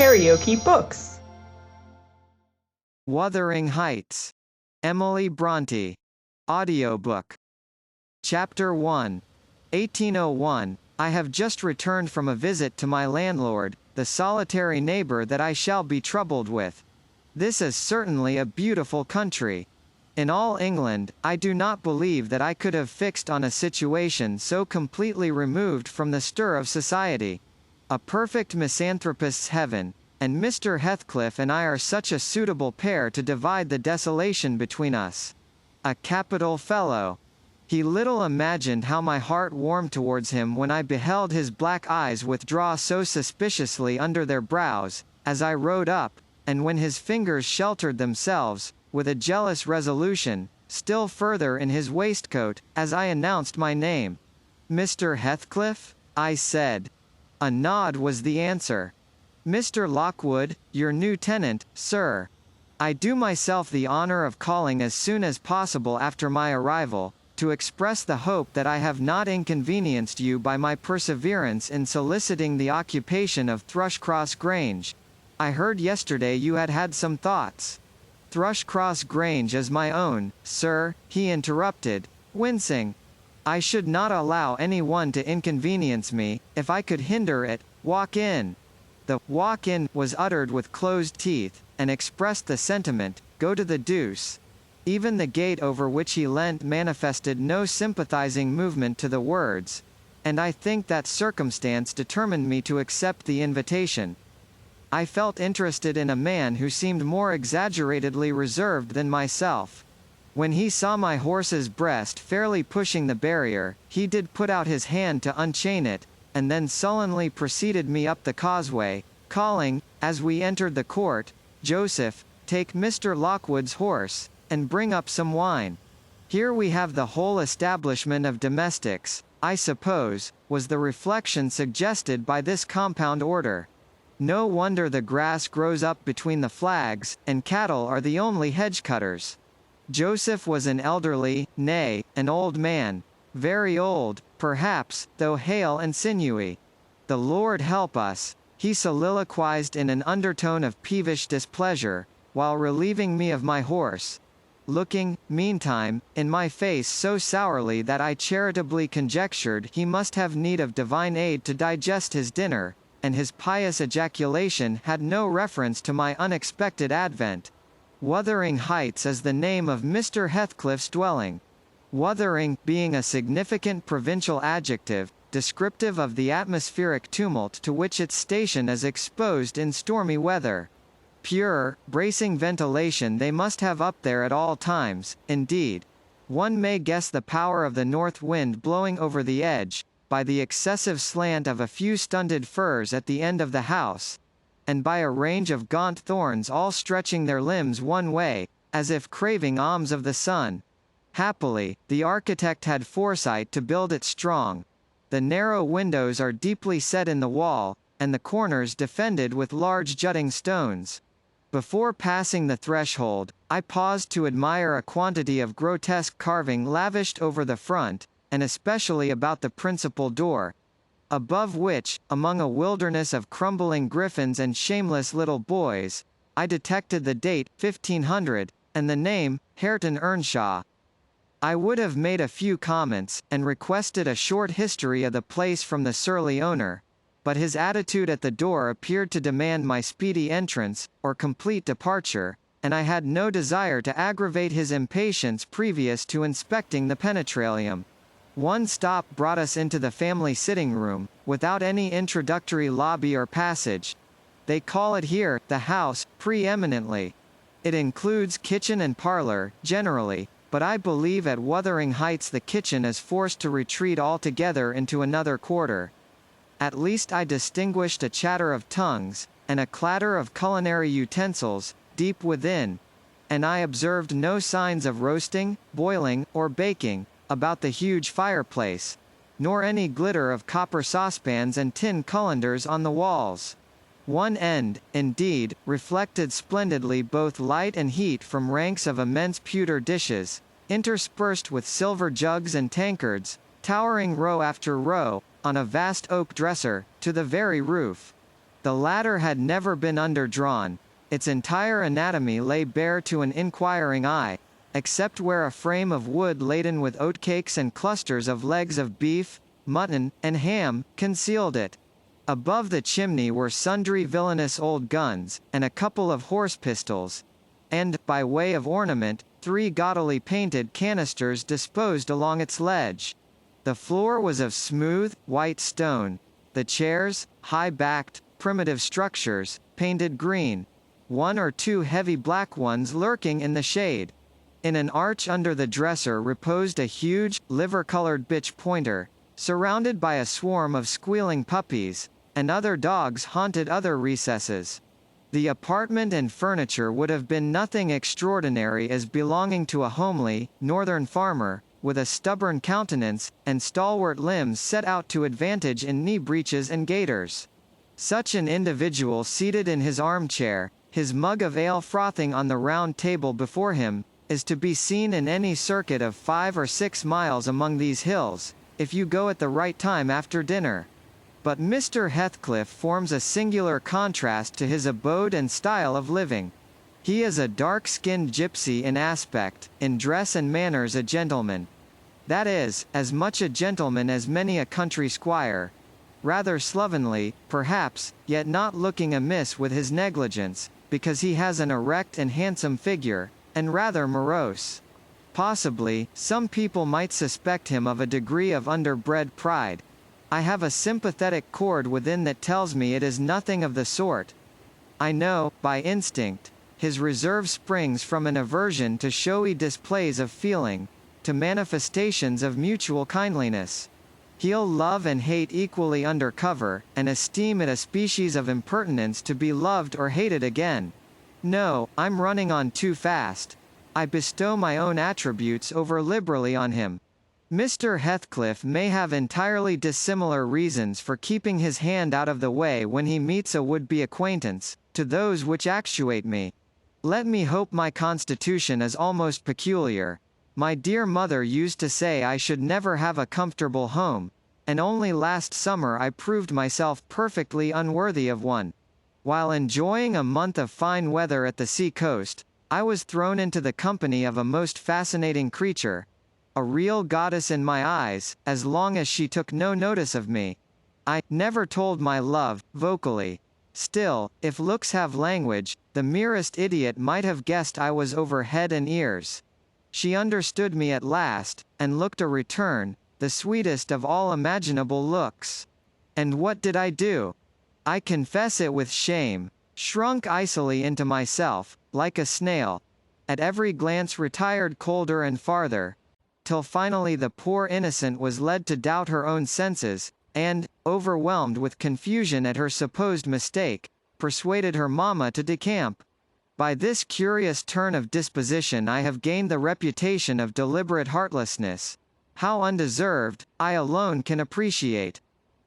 KaraokeBooks. Wuthering Heights. Emily Brontë. Audiobook. Chapter 1. 1801. I have just returned from a visit to my landlord, the solitary neighbor that I shall be troubled with. This is certainly a beautiful country. In all England, I do not believe that I could have fixed on a situation so completely removed from the stir of society. A perfect misanthropist's heaven, and Mr. Heathcliff and I are such a suitable pair to divide the desolation between us. A capital fellow. He little imagined how my heart warmed towards him when I beheld his black eyes withdraw so suspiciously under their brows, as I rode up, and when his fingers sheltered themselves, with a jealous resolution, still further in his waistcoat, as I announced my name. "Mr. Heathcliff?" I said. A nod was the answer. "Mr. Lockwood, your new tenant, sir. I do myself the honor of calling as soon as possible after my arrival, to express the hope that I have not inconvenienced you by my perseverance in soliciting the occupation of Thrushcross Grange. I heard yesterday you had had some thoughts." "Thrushcross Grange is my own, sir," he interrupted, wincing. "I should not allow any one to inconvenience me, if I could hinder it. Walk in." The "walk in" was uttered with closed teeth, and expressed the sentiment, "go to the deuce." Even the gate over which he leant manifested no sympathizing movement to the words, and I think that circumstance determined me to accept the invitation. I felt interested in a man who seemed more exaggeratedly reserved than myself. When he saw my horse's breast fairly pushing the barrier, he did put out his hand to unchain it, and then sullenly preceded me up the causeway, calling, as we entered the court, "Joseph, take Mr. Lockwood's horse, and bring up some wine." "Here we have the whole establishment of domestics, I suppose," was the reflection suggested by this compound order. "No wonder the grass grows up between the flags, and cattle are the only hedge cutters." Joseph was an elderly, nay, an old man, very old, perhaps, though hale and sinewy. "The Lord help us," he soliloquized in an undertone of peevish displeasure, while relieving me of my horse, looking, meantime, in my face so sourly that I charitably conjectured he must have need of divine aid to digest his dinner, and his pious ejaculation had no reference to my unexpected advent. Wuthering Heights is the name of Mr. Heathcliff's dwelling. Wuthering being a significant provincial adjective, descriptive of the atmospheric tumult to which its station is exposed in stormy weather. Pure, bracing ventilation they must have up there at all times, indeed. One may guess the power of the north wind blowing over the edge, by the excessive slant of a few stunted firs at the end of the house, and by a range of gaunt thorns all stretching their limbs one way, as if craving alms of the sun. Happily, the architect had foresight to build it strong. The narrow windows are deeply set in the wall, and the corners defended with large jutting stones. Before passing the threshold, I paused to admire a quantity of grotesque carving lavished over the front, and especially about the principal door, above which, among a wilderness of crumbling griffins and shameless little boys, I detected the date, 1500, and the name, Hareton Earnshaw. I would have made a few comments, and requested a short history of the place from the surly owner, but his attitude at the door appeared to demand my speedy entrance, or complete departure, and I had no desire to aggravate his impatience previous to inspecting the penetralium. One stop brought us into the family sitting room, without any introductory lobby or passage. They call it here, the house, preeminently. It includes kitchen and parlor, generally, but I believe at Wuthering Heights the kitchen is forced to retreat altogether into another quarter. At least I distinguished a chatter of tongues, and a clatter of culinary utensils, deep within, and I observed no signs of roasting, boiling, or baking about the huge fireplace, nor any glitter of copper saucepans and tin cullenders on the walls. One end, indeed, reflected splendidly both light and heat from ranks of immense pewter dishes, interspersed with silver jugs and tankards, towering row after row, on a vast oak dresser, to the very roof. The latter had never been underdrawn. Its entire anatomy lay bare to an inquiring eye, except where a frame of wood laden with oatcakes and clusters of legs of beef, mutton, and ham, concealed it. Above the chimney were sundry villainous old guns, and a couple of horse pistols, and, by way of ornament, 3 gaudily painted canisters disposed along its ledge. The floor was of smooth, white stone. The chairs, high-backed, primitive structures, painted green. 1 or 2 heavy black ones lurking in the shade. In an arch under the dresser reposed a huge, liver-colored bitch pointer, surrounded by a swarm of squealing puppies, and other dogs haunted other recesses. The apartment and furniture would have been nothing extraordinary as belonging to a homely, northern farmer, with a stubborn countenance, and stalwart limbs set out to advantage in knee breeches and gaiters. Such an individual seated in his armchair, his mug of ale frothing on the round table before him, is to be seen in any circuit of 5 or 6 miles among these hills, if you go at the right time after dinner. But Mr. Heathcliff forms a singular contrast to his abode and style of living. He is a dark-skinned gypsy in aspect, in dress and manners a gentleman. That is, as much a gentleman as many a country squire. Rather slovenly, perhaps, yet not looking amiss with his negligence, because he has an erect and handsome figure, and rather morose. Possibly, some people might suspect him of a degree of underbred pride. I have a sympathetic chord within that tells me it is nothing of the sort. I know, by instinct, his reserve springs from an aversion to showy displays of feeling, to manifestations of mutual kindliness. He'll love and hate equally under cover, and esteem it a species of impertinence to be loved or hated again. No, I'm running on too fast. I bestow my own attributes over liberally on him. Mr. Heathcliff may have entirely dissimilar reasons for keeping his hand out of the way when he meets a would-be acquaintance, to those which actuate me. Let me hope my constitution is almost peculiar. My dear mother used to say I should never have a comfortable home, and only last summer I proved myself perfectly unworthy of one. While enjoying a month of fine weather at the sea-coast, I was thrown into the company of a most fascinating creature, a real goddess in my eyes, as long as she took no notice of me. I never told my love, vocally. Still, if looks have language, the merest idiot might have guessed I was over head and ears. She understood me at last, and looked a return, the sweetest of all imaginable looks. And what did I do? I confess it with shame, shrunk icily into myself, like a snail. At every glance retired colder and farther, till finally the poor innocent was led to doubt her own senses, and, overwhelmed with confusion at her supposed mistake, persuaded her mamma to decamp. By this curious turn of disposition I have gained the reputation of deliberate heartlessness. How undeserved, I alone can appreciate.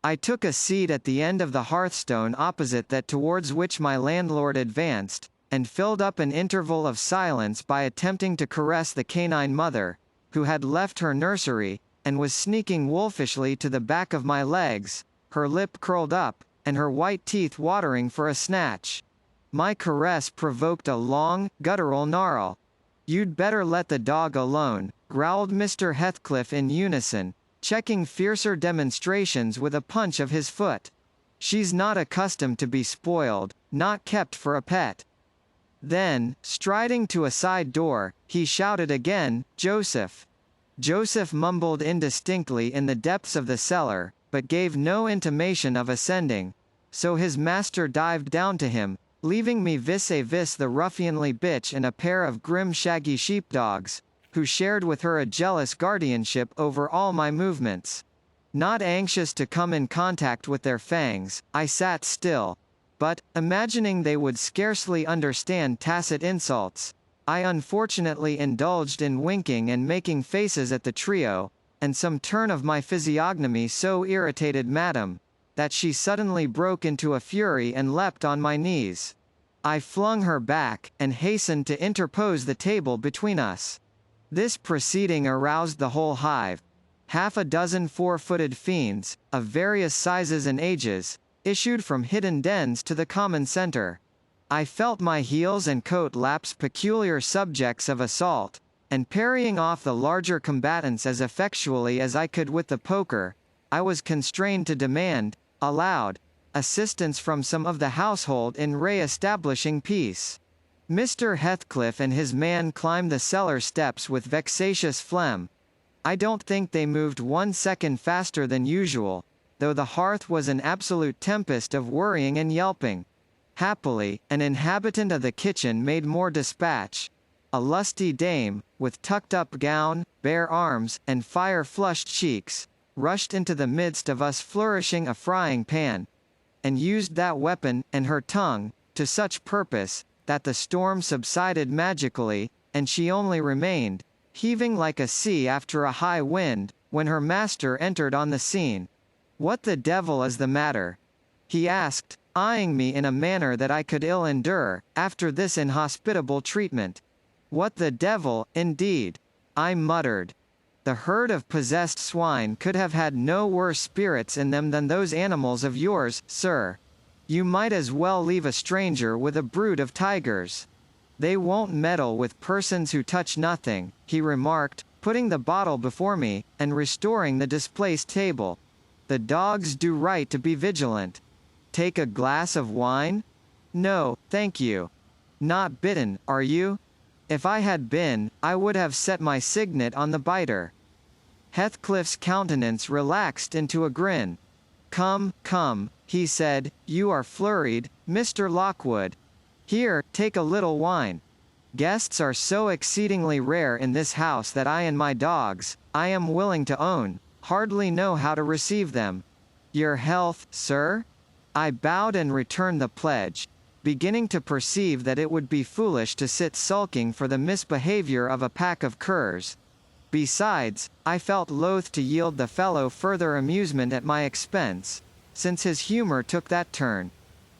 I took a seat at the end of the hearthstone opposite that towards which my landlord advanced, and filled up an interval of silence by attempting to caress the canine mother, who had left her nursery, and was sneaking wolfishly to the back of my legs, her lip curled up, and her white teeth watering for a snatch. My caress provoked a long, guttural snarl. "You'd better let the dog alone," growled Mr. Heathcliff in unison, checking fiercer demonstrations with a punch of his foot. "She's not accustomed to be spoiled, not kept for a pet." Then, striding to a side door, he shouted again, "Joseph!" Joseph mumbled indistinctly in the depths of the cellar, but gave no intimation of ascending, so his master dived down to him, leaving me vis-a-vis the ruffianly bitch and a pair of grim shaggy sheepdogs, who shared with her a jealous guardianship over all my movements. Not anxious to come in contact with their fangs, I sat still, but, imagining they would scarcely understand tacit insults, I unfortunately indulged in winking and making faces at the trio, and some turn of my physiognomy so irritated Madame, that she suddenly broke into a fury and leapt on my knees. I flung her back, and hastened to interpose the table between us. This proceeding aroused the whole hive. Half a dozen 4-footed fiends, of various sizes and ages, issued from hidden dens to the common center. I felt my heels and coat laps peculiar subjects of assault, and parrying off the larger combatants as effectually as I could with the poker, I was constrained to demand, aloud, assistance from some of the household in re-establishing peace. Mr. Heathcliff and his man climbed the cellar steps with vexatious phlegm. I don't think they moved 1 second faster than usual, though the hearth was an absolute tempest of worrying and yelping. Happily, an inhabitant of the kitchen made more dispatch. A lusty dame, with tucked-up gown, bare arms, and fire-flushed cheeks, rushed into the midst of us flourishing a frying pan, and used that weapon, and her tongue, to such purpose, that the storm subsided magically, and she only remained, heaving like a sea after a high wind, when her master entered on the scene. "What the devil is the matter?" he asked, eyeing me in a manner that I could ill endure, after this inhospitable treatment. "What the devil, indeed?" I muttered. "The herd of possessed swine could have had no worse spirits in them than those animals of yours, sir. You might as well leave a stranger with a brood of tigers. They won't meddle with persons who touch nothing," he remarked, putting the bottle before me, and restoring the displaced table. "The dogs do right to be vigilant. Take a glass of wine? No, thank you. Not bitten, are you? If I had been, I would have set my signet on the biter." Heathcliff's countenance relaxed into a grin. "Come, come," he said, "you are flurried, Mr. Lockwood. Here, take a little wine. Guests are so exceedingly rare in this house that I and my dogs, I am willing to own, hardly know how to receive them. Your health, sir?" I bowed and returned the pledge, beginning to perceive that it would be foolish to sit sulking for the misbehavior of a pack of curs. Besides, I felt loath to yield the fellow further amusement at my expense, since his humor took that turn.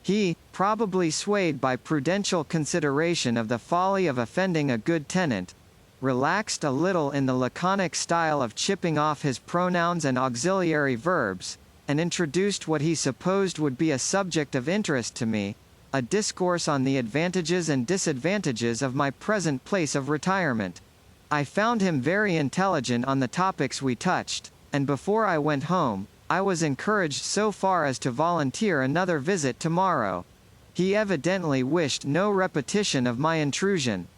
He, probably swayed by prudential consideration of the folly of offending a good tenant, relaxed a little in the laconic style of chipping off his pronouns and auxiliary verbs, and introduced what he supposed would be a subject of interest to me, a discourse on the advantages and disadvantages of my present place of retirement. I found him very intelligent on the topics we touched, and before I went home, I was encouraged so far as to volunteer another visit tomorrow. He evidently wished no repetition of my intrusion.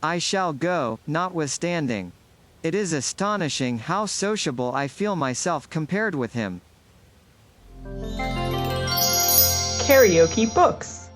I shall go, notwithstanding. It is astonishing how sociable I feel myself compared with him. KaraokeBooks.